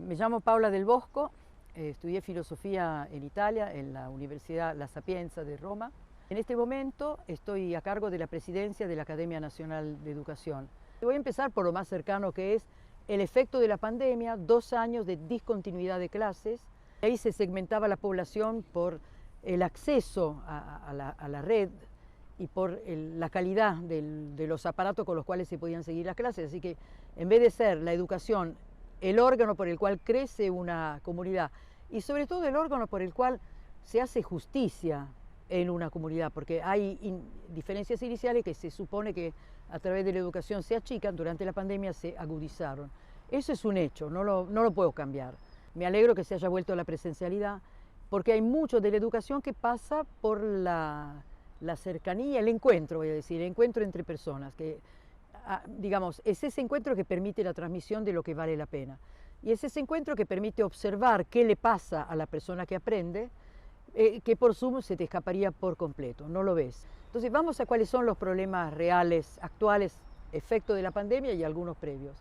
Me llamo Paola Del Bosco, estudié filosofía en Italia, en la Universidad La Sapienza de Roma. En este momento estoy a cargo de la presidencia de la Academia Nacional de Educación. Voy a empezar por lo más cercano, que es el efecto de la pandemia, 2 años de discontinuidad de clases. Ahí se segmentaba la población por el acceso a la red y por la calidad de los aparatos con los cuales se podían seguir las clases. Así que en vez de ser la educación el órgano por el cual crece una comunidad y sobre todo el órgano por el cual se hace justicia en una comunidad, porque hay diferencias iniciales que se supone que a través de la educación se achican, durante la pandemia se agudizaron. Eso es un hecho, no lo puedo cambiar. Me alegro que se haya vuelto a la presencialidad, porque hay mucho de la educación que pasa por la cercanía, el encuentro, voy a decir, el encuentro entre personas, que digamos, es ese encuentro que permite la transmisión de lo que vale la pena. Y es ese encuentro que permite observar qué le pasa a la persona que aprende, que por Zoom se te escaparía por completo, no lo ves. Entonces vamos a cuáles son los problemas reales, actuales, efecto de la pandemia y algunos previos.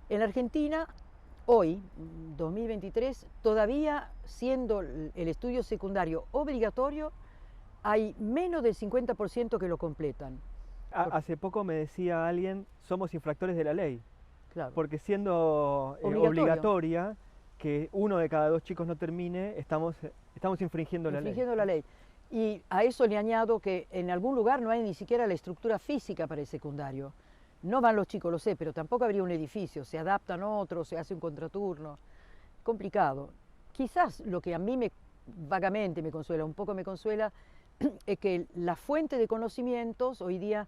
En Argentina, hoy, 2023, todavía siendo el estudio secundario obligatorio, hay menos del 50% que lo completan. Hace poco me decía alguien, somos infractores de la ley. Claro. Porque siendo obligatoria, que 1 de cada 2 chicos no termine, estamos infringiendo la ley. Infringiendo la ley. Y a eso le añado que en algún lugar no hay ni siquiera la estructura física para el secundario. No van los chicos, lo sé, pero tampoco habría un edificio, se adaptan otros, se hace un contraturno. Complicado. Quizás lo que a mí vagamente me consuela, un poco me consuela, es que la fuente de conocimientos hoy día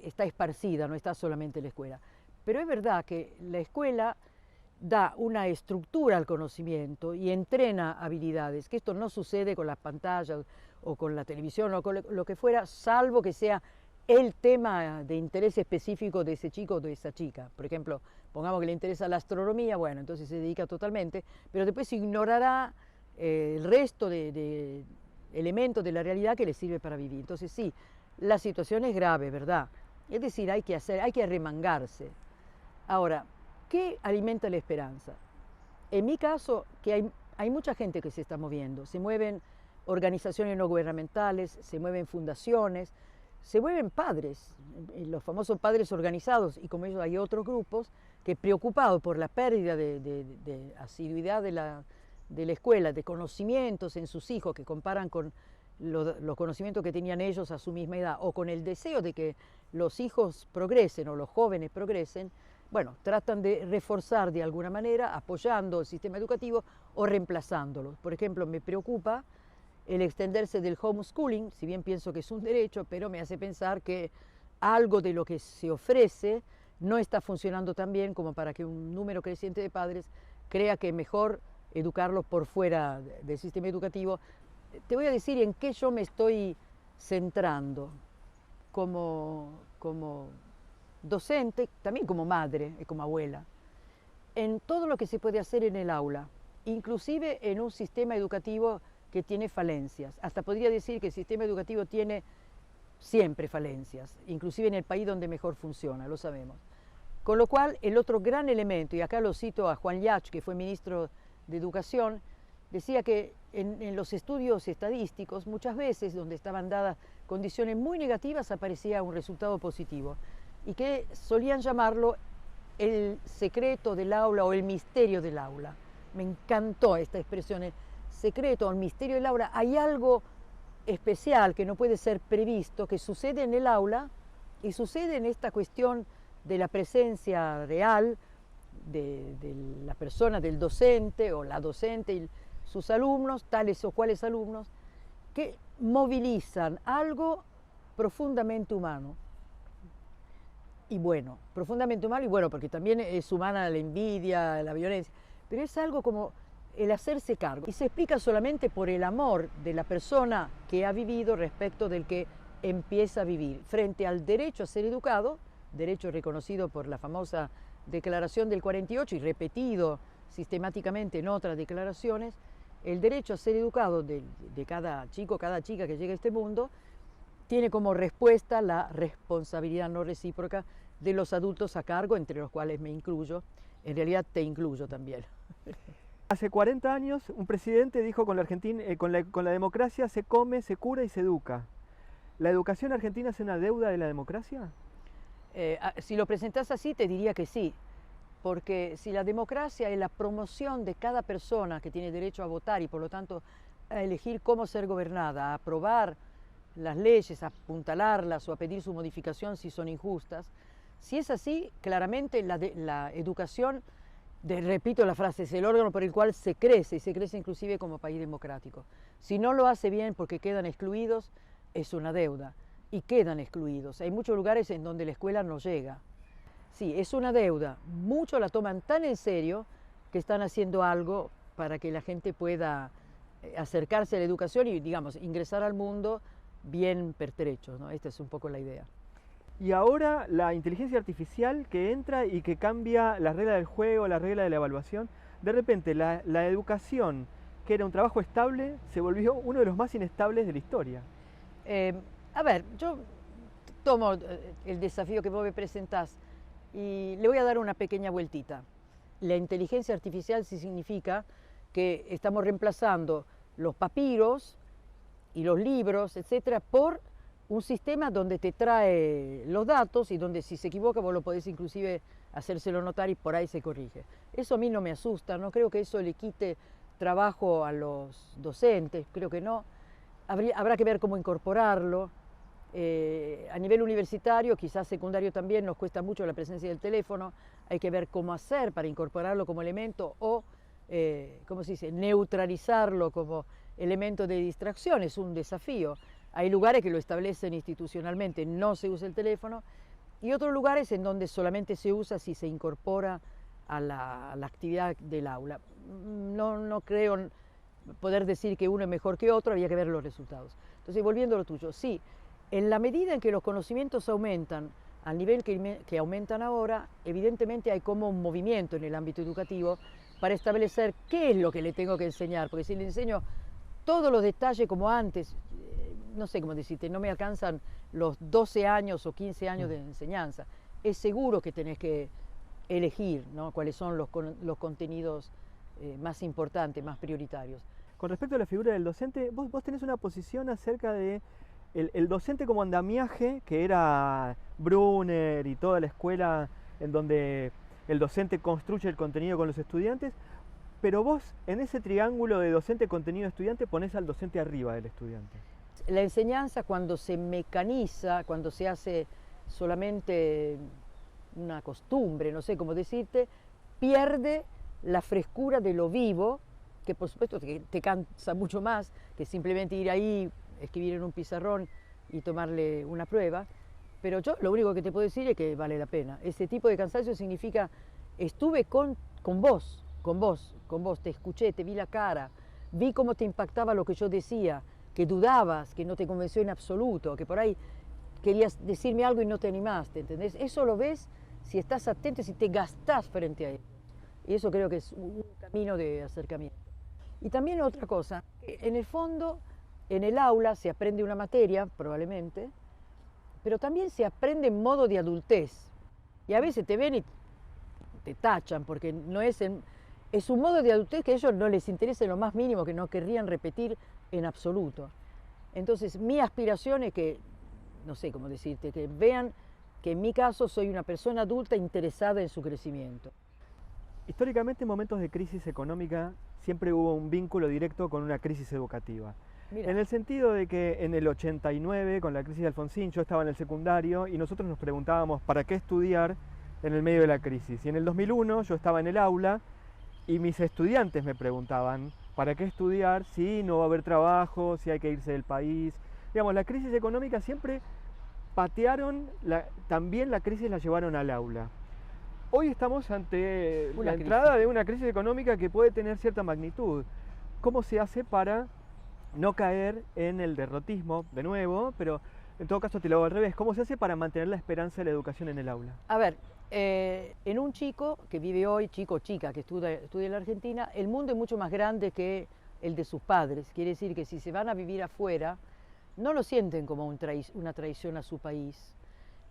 está esparcida, no está solamente en la escuela. Pero es verdad que la escuela da una estructura al conocimiento y entrena habilidades, que esto no sucede con las pantallas o con la televisión o con lo que fuera, salvo que sea el tema de interés específico de ese chico o de esa chica. Por ejemplo, pongamos que le interesa la astronomía, bueno, entonces se dedica totalmente, pero después ignorará el resto de elementos de la realidad que le sirve para vivir. Entonces sí, la situación es grave, ¿verdad? Es decir, hay que arremangarse. Ahora, ¿qué alimenta la esperanza? En mi caso, que hay mucha gente que se está moviendo. Se mueven organizaciones no gubernamentales, se mueven fundaciones, se mueven padres, los famosos padres organizados, y como ellos hay otros grupos que, preocupados por la pérdida de asiduidad de la escuela, de conocimientos en sus hijos, que comparan con los conocimientos que tenían ellos a su misma edad, o con el deseo de que los hijos progresen o los jóvenes progresen, bueno, tratan de reforzar de alguna manera, apoyando el sistema educativo o reemplazándolo. Por ejemplo, me preocupa el extenderse del homeschooling, si bien pienso que es un derecho, pero me hace pensar que algo de lo que se ofrece no está funcionando tan bien como para que un número creciente de padres crea que es mejor educarlos por fuera del sistema educativo. Te voy a decir en qué yo me estoy centrando como docente, también como madre y como abuela, en todo lo que se puede hacer en el aula, inclusive en un sistema educativo que tiene falencias. Hasta podría decir que el sistema educativo tiene siempre falencias, inclusive en el país donde mejor funciona, lo sabemos. Con lo cual, el otro gran elemento, y acá lo cito a Juan Llach, que fue ministro de Educación, decía que en los estudios estadísticos, muchas veces donde estaban dadas condiciones muy negativas, aparecía un resultado positivo, y que solían llamarlo el secreto del aula o el misterio del aula. Me encantó esta expresión, el secreto o el misterio del aula. Hay algo especial que no puede ser previsto, que sucede en el aula y sucede en esta cuestión de la presencia real de la persona, del docente o la docente y sus alumnos, tales o cuales alumnos, que movilizan algo profundamente humano. Y bueno, profundamente humano y bueno, porque también es humana la envidia, la violencia, pero es algo como el hacerse cargo. Y se explica solamente por el amor de la persona que ha vivido respecto del que empieza a vivir, frente al derecho a ser educado, derecho reconocido por la famosa Declaración del 48 y repetido sistemáticamente en otras declaraciones, el derecho a ser educado de cada chico, cada chica que llega a este mundo, tiene como respuesta la responsabilidad no recíproca de los adultos a cargo, entre los cuales me incluyo, en realidad te incluyo también. Hace 40 años un presidente dijo con la Argentina, con la democracia se come, se cura y se educa. ¿La educación argentina es una deuda de la democracia? Si lo presentás así te diría que sí, porque si la democracia es la promoción de cada persona que tiene derecho a votar y por lo tanto a elegir cómo ser gobernada, a aprobar las leyes, a apuntalarlas o a pedir su modificación si son injustas, si es así, claramente la educación, repito la frase, es el órgano por el cual se crece, y se crece inclusive como país democrático. Si no lo hace bien porque quedan excluidos, es una deuda, y quedan excluidos. Hay muchos lugares en donde la escuela no llega. Sí, es una deuda. Muchos la toman tan en serio que están haciendo algo para que la gente pueda acercarse a la educación y, digamos, ingresar al mundo bien pertrechos, ¿no? Esta es un poco la idea. Y ahora la inteligencia artificial que entra y que cambia la regla del juego, la regla de la evaluación, de repente la educación, que era un trabajo estable, se volvió uno de los más inestables de la historia. A ver, yo tomo el desafío que vos me presentás y le voy a dar una pequeña vueltita. La inteligencia artificial sí significa que estamos reemplazando los papiros y los libros, etcétera, por un sistema donde te trae los datos y donde si se equivoca vos lo podés inclusive hacérselo notar y por ahí se corrige. Eso a mí no me asusta, no creo que eso le quite trabajo a los docentes, creo que no. Habrá que ver cómo incorporarlo. A nivel universitario, quizás secundario también, nos cuesta mucho la presencia del teléfono, hay que ver cómo hacer para incorporarlo como elemento o, ¿cómo se dice?, neutralizarlo como elemento de distracción, es un desafío. Hay lugares que lo establecen institucionalmente, no se usa el teléfono, y otros lugares en donde solamente se usa si se incorpora a la actividad del aula. No creo poder decir que uno es mejor que otro, había que ver los resultados. Entonces, volviendo a lo tuyo, sí, en la medida en que los conocimientos aumentan al nivel que aumentan ahora, evidentemente hay como un movimiento en el ámbito educativo para establecer qué es lo que le tengo que enseñar, porque si le enseño todos los detalles como antes, no sé cómo decirte, no me alcanzan los 12 años o 15 años de enseñanza. Es seguro que tenés que elegir, ¿no?, cuáles son los contenidos más importantes, más prioritarios. Con respecto a la figura del docente, vos tenés una posición acerca de el docente como andamiaje, que era Brunner y toda la escuela en donde el docente construye el contenido con los estudiantes, pero vos en ese triángulo de docente, contenido, estudiante, ponés al docente arriba del estudiante. La enseñanza, cuando se mecaniza, cuando se hace solamente una costumbre, no sé cómo decirte, pierde la frescura de lo vivo, que por supuesto te cansa mucho más que simplemente ir ahí, escribir en un pizarrón y tomarle una prueba, pero yo lo único que te puedo decir es que vale la pena. Ese tipo de cansancio significa, estuve con vos, te escuché, te vi la cara, vi cómo te impactaba lo que yo decía, que dudabas, que no te convenció en absoluto, que por ahí querías decirme algo y no te animaste, ¿entendés? Eso lo ves si estás atento y si te gastás frente a él. Y eso creo que es un camino de acercamiento. Y también otra cosa, en el fondo, en el aula se aprende una materia, probablemente, pero también se aprende en modo de adultez. Y a veces te ven y te tachan, porque no es un modo de adultez que a ellos no les interesa en lo más mínimo, que no querrían repetir en absoluto. Entonces, mi aspiración es que, no sé cómo decirte, que vean que en mi caso soy una persona adulta interesada en su crecimiento. Históricamente, en momentos de crisis económica, siempre hubo un vínculo directo con una crisis educativa. Mira. En el sentido de que en el 89, con la crisis de Alfonsín, yo estaba en el secundario y nosotros nos preguntábamos para qué estudiar en el medio de la crisis. Y en el 2001 yo estaba en el aula y mis estudiantes me preguntaban para qué estudiar si no va a haber trabajo, si hay que irse del país. Digamos, la crisis económica siempre patearon, también la crisis la llevaron al aula. Hoy estamos ante la entrada de una crisis económica que puede tener cierta magnitud. ¿Cómo se hace para no caer en el derrotismo, de nuevo, pero en todo caso te lo hago al revés? ¿Cómo se hace para mantener la esperanza de la educación en el aula? A ver, en un chico que vive hoy, chico o chica que estudia en la Argentina, el mundo es mucho más grande que el de sus padres. Quiere decir que si se van a vivir afuera, no lo sienten como una traición a su país.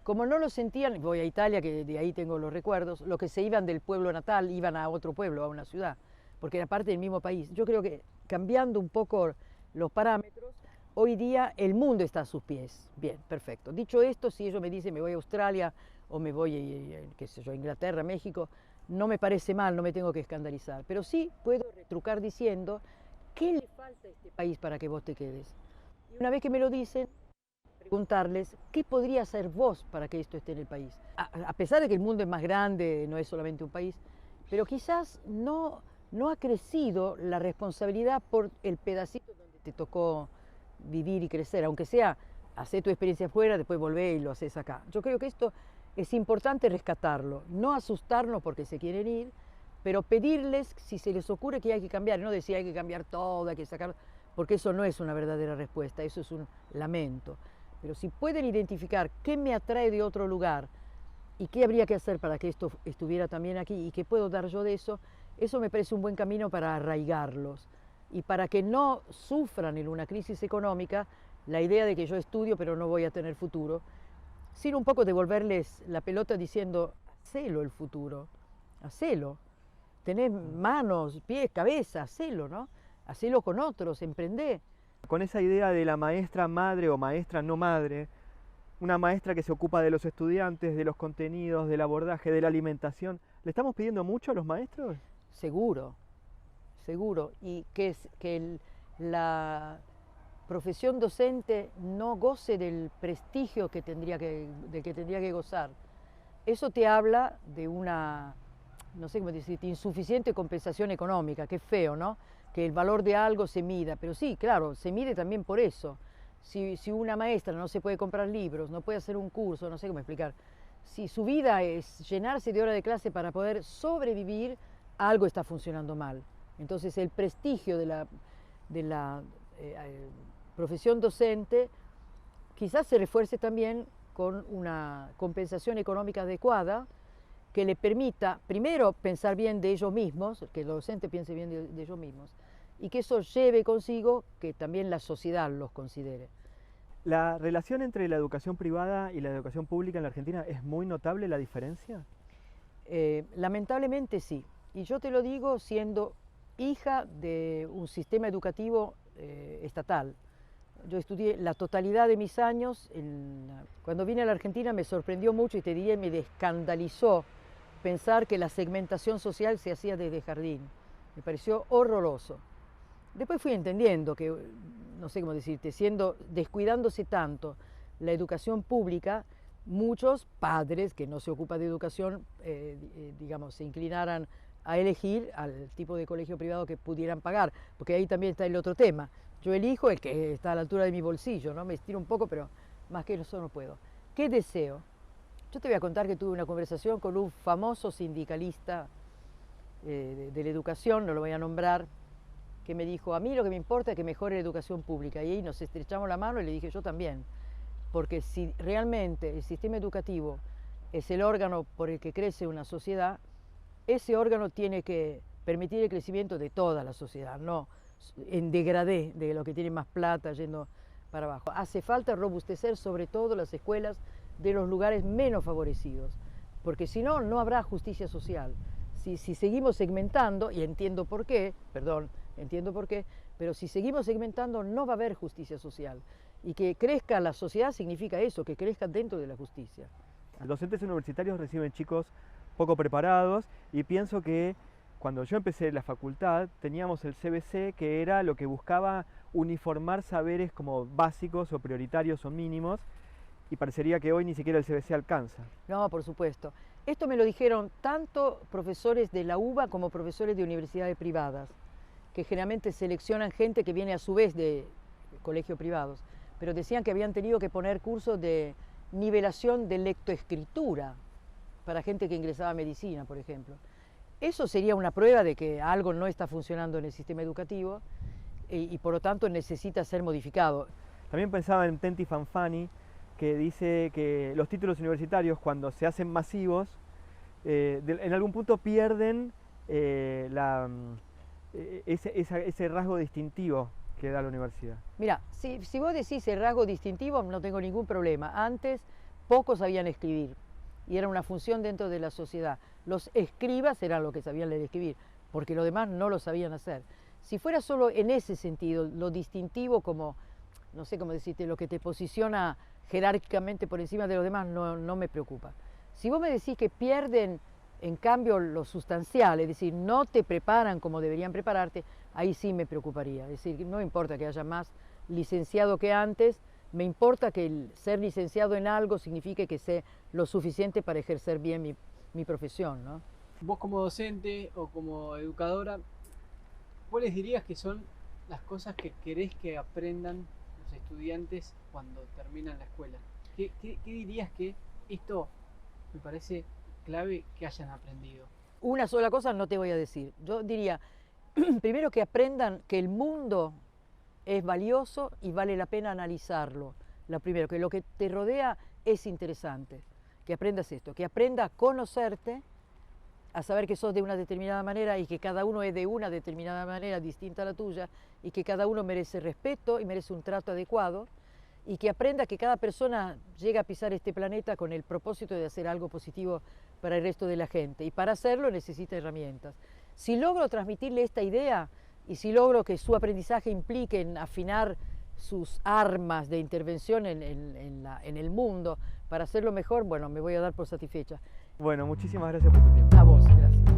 Como no lo sentían, voy a Italia, que de ahí tengo los recuerdos, los que se iban del pueblo natal iban a otro pueblo, a una ciudad, porque era parte del mismo país. Yo creo que cambiando un poco los parámetros, hoy día el mundo está a sus pies. Bien, perfecto. Dicho esto, si ellos me dicen me voy a Australia o me voy, qué sé yo, a Inglaterra, México, no me parece mal, no me tengo que escandalizar. Pero sí puedo retrucar diciendo, ¿qué le falta a este país para que vos te quedes? Y una vez que me lo dicen, preguntarles, ¿qué podría hacer vos para que esto esté en el país? A pesar de que el mundo es más grande, no es solamente un país, pero quizás no ha crecido la responsabilidad por el pedacito donde te tocó vivir y crecer, aunque sea, hacer tu experiencia afuera, después volver y lo haces acá. Yo creo que esto es importante rescatarlo, no asustarnos porque se quieren ir, pero pedirles si se les ocurre que hay que cambiar, no decir hay que cambiar todo, hay que sacar, porque eso no es una verdadera respuesta, eso es un lamento. Pero si pueden identificar qué me atrae de otro lugar y qué habría que hacer para que esto estuviera también aquí y qué puedo dar yo de eso, eso me parece un buen camino para arraigarlos y para que no sufran en una crisis económica la idea de que yo estudio pero no voy a tener futuro, sino un poco devolverles la pelota diciendo, hacelo el futuro, hacelo, tenés manos, pies, cabeza, hacelo, ¿no? Hacelo con otros, emprendé. Con esa idea de la maestra madre o maestra no madre, una maestra que se ocupa de los estudiantes, de los contenidos, del abordaje, de la alimentación, ¿le estamos pidiendo mucho a los maestros? Seguro, seguro, y que la profesión docente no goce del prestigio del que tendría que gozar. Eso te habla de una, no sé cómo decirte, insuficiente compensación económica, que es feo, ¿no? Que el valor de algo se mida, pero sí, claro, se mide también por eso. Si una maestra no se puede comprar libros, no puede hacer un curso, no sé cómo explicar, si su vida es llenarse de horas de clase para poder sobrevivir, algo está funcionando mal. Entonces el prestigio de la profesión docente quizás se refuerce también con una compensación económica adecuada que le permita, primero, pensar bien de ellos mismos, que los docentes piensen bien de ellos mismos, y que eso lleve consigo que también la sociedad los considere. ¿La relación entre la educación privada y la educación pública en la Argentina es muy notable la diferencia? Lamentablemente sí, y yo te lo digo siendo hija de un sistema educativo estatal. Yo estudié la totalidad de mis años, cuando vine a la Argentina me sorprendió mucho y te diría me escandalizó pensar que la segmentación social se hacía desde jardín. Me pareció horroroso. Después fui entendiendo que, no sé cómo decirte, descuidándose tanto la educación pública, muchos padres que no se ocupan de educación, digamos, se inclinaran a elegir al tipo de colegio privado que pudieran pagar, porque ahí también está el otro tema. Yo elijo el que está a la altura de mi bolsillo, ¿no? Me estiro un poco, pero más que eso no puedo. ¿Qué deseo? Yo te voy a contar que tuve una conversación con un famoso sindicalista de la educación, no lo voy a nombrar, que me dijo, a mí lo que me importa es que mejore la educación pública. Y ahí nos estrechamos la mano y le dije, yo también. Porque si realmente el sistema educativo es el órgano por el que crece una sociedad, ese órgano tiene que permitir el crecimiento de toda la sociedad, no en degradé de lo que tiene más plata yendo para abajo. Hace falta robustecer sobre todo las escuelas de los lugares menos favorecidos, porque si no, no habrá justicia social. Si seguimos segmentando, y entiendo por qué, pero si seguimos segmentando no va a haber justicia social. Y que crezca la sociedad significa eso, que crezca dentro de la justicia. Los docentes universitarios reciben chicos poco preparados y pienso que cuando yo empecé la facultad teníamos el CBC, que era lo que buscaba uniformar saberes como básicos o prioritarios o mínimos, y parecería que hoy ni siquiera el CBC alcanza. No, por supuesto. Esto me lo dijeron tanto profesores de la UBA como profesores de universidades privadas, que generalmente seleccionan gente que viene a su vez de colegios privados, pero decían que habían tenido que poner cursos de nivelación de lectoescritura para gente que ingresaba a medicina, por ejemplo. Eso sería una prueba de que algo no está funcionando en el sistema educativo y por lo tanto necesita ser modificado. También pensaba en Tenti Fanfani, que dice que los títulos universitarios, cuando se hacen masivos, en algún punto pierden ese rasgo distintivo que da la universidad. Mira, si vos decís el rasgo distintivo, no tengo ningún problema. Antes pocos sabían escribir y era una función dentro de la sociedad. Los escribas eran los que sabían leer y escribir, porque los demás no lo sabían hacer. Si fuera solo en ese sentido, lo distintivo como, no sé cómo decirte, lo que te posiciona jerárquicamente por encima de los demás, no me preocupa. Si vos me decís que pierden, en cambio, lo sustancial, es decir, no te preparan como deberían prepararte, ahí sí me preocuparía. Es decir, no importa que haya más licenciado que antes, me importa que el ser licenciado en algo signifique que sé lo suficiente para ejercer bien mi profesión, ¿no? Vos como docente o como educadora, ¿cuáles dirías que son las cosas que querés que aprendan los estudiantes cuando terminan la escuela? ¿Qué dirías que esto me parece clave que hayan aprendido? Una sola cosa no te voy a decir. Yo diría, primero que aprendan que el mundo es valioso y vale la pena analizarlo. Lo primero, que lo que te rodea es interesante. Que aprendas esto, que aprenda a conocerte, a saber que sos de una determinada manera y que cada uno es de una determinada manera distinta a la tuya y que cada uno merece respeto y merece un trato adecuado y que aprenda que cada persona llega a pisar este planeta con el propósito de hacer algo positivo para el resto de la gente y para hacerlo necesita herramientas. Si logro transmitirle esta idea y si logro que su aprendizaje implique en afinar sus armas de intervención en el mundo para hacerlo mejor, bueno, me voy a dar por satisfecha. Bueno, muchísimas gracias por tu tiempo. A vos, gracias.